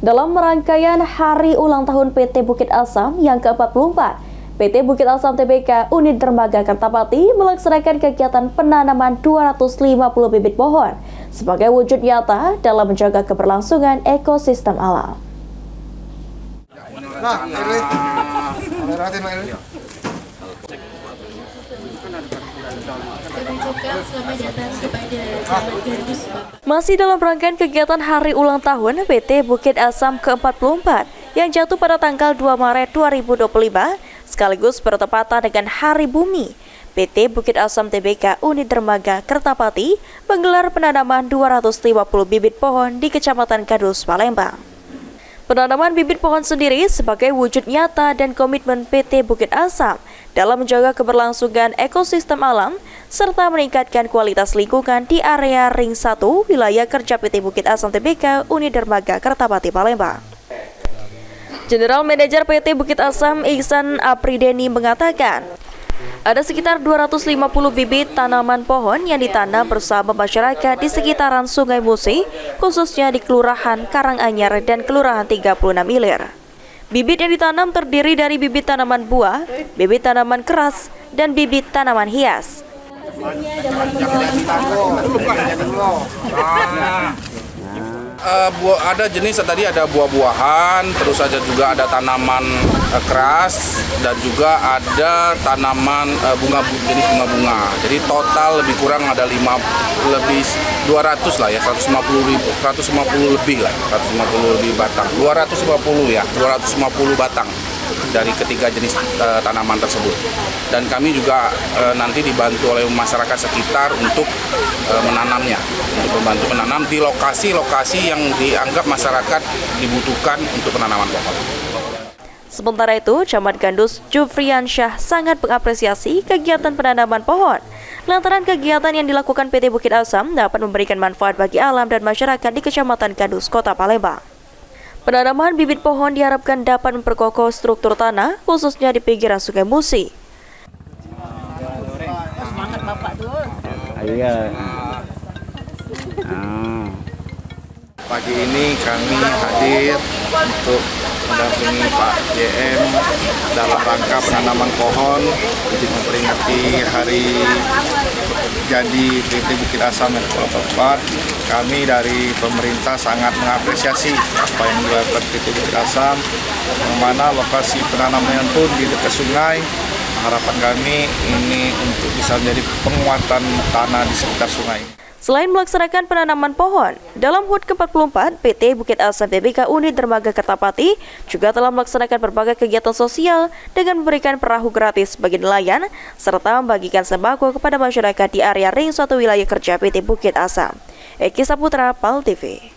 Dalam rangkaian hari ulang tahun PT Bukit Asam yang ke-44, PT Bukit Asam Tbk Unit Dermaga Kertapati melaksanakan kegiatan penanaman 250 bibit pohon sebagai wujud nyata dalam menjaga keberlangsungan ekosistem alam. Masih dalam rangkaian kegiatan hari ulang tahun PT Bukit Asam ke-44 yang jatuh pada tanggal 2 Maret 2025 sekaligus bertepatan dengan Hari Bumi, PT Bukit Asam Tbk Unit Dermaga Kertapati menggelar penanaman 250 bibit pohon di Kecamatan Kadus, Palembang. Penanaman bibit pohon sendiri sebagai wujud nyata dan komitmen PT Bukit Asam dalam menjaga keberlangsungan ekosistem alam serta meningkatkan kualitas lingkungan di area Ring 1 wilayah kerja PT Bukit Asam Tbk Unit Dermaga Kertapati, Palembang. General Manager PT Bukit Asam Ihsan Aprideni mengatakan, ada sekitar 250 bibit tanaman pohon yang ditanam bersama masyarakat di sekitaran Sungai Musi, khususnya di Kelurahan Karanganyar dan Kelurahan 36 Ilir. Bibit yang ditanam terdiri dari bibit tanaman buah, bibit tanaman keras, dan bibit tanaman hias. Ada jenis tadi ada buah-buahan, terus ada juga ada tanaman keras dan juga ada tanaman jenis bunga-bunga. Jadi total lebih kurang ada 200 lah ya, 150 lebih lah, 150 lebih batang, 250 ya, 250 batang dari ketiga jenis tanaman tersebut. Dan kami juga nanti dibantu oleh masyarakat sekitar untuk menanamnya, untuk membantu menanam di lokasi-lokasi yang dianggap masyarakat dibutuhkan untuk penanaman pohon. Sementara itu, Camat Gandus Jufriansyah sangat mengapresiasi kegiatan penanaman pohon. Lantaran kegiatan yang dilakukan PT Bukit Asam dapat memberikan manfaat bagi alam dan masyarakat di Kecamatan Gandus, Kota Palembang. Penanaman bibit pohon diharapkan dapat memperkokoh struktur tanah, khususnya di pinggiran Sungai Musi. Semangat Bapak tuh. Iya. Pagi ini kami hadir untuk mendampingi Pak JM dalam rangka penanaman pohon untuk memperingati hari jadi PT Bukit Asam yang ke-44. Kami dari pemerintah sangat mengapresiasi apa yang dilakukan PT Bukit Asam, yang mana lokasi penanaman pun di dekat sungai. Harapan kami ini untuk bisa menjadi penguatan tanah di sekitar sungai. Selain melaksanakan penanaman pohon, dalam HUT ke-44, PT Bukit Asam Tbk Unit Dermaga Kertapati juga telah melaksanakan berbagai kegiatan sosial dengan memberikan perahu gratis bagi nelayan, serta membagikan sembako kepada masyarakat di area Ring 1 wilayah kerja PT Bukit Asam. Eki Saputra, PAL TV.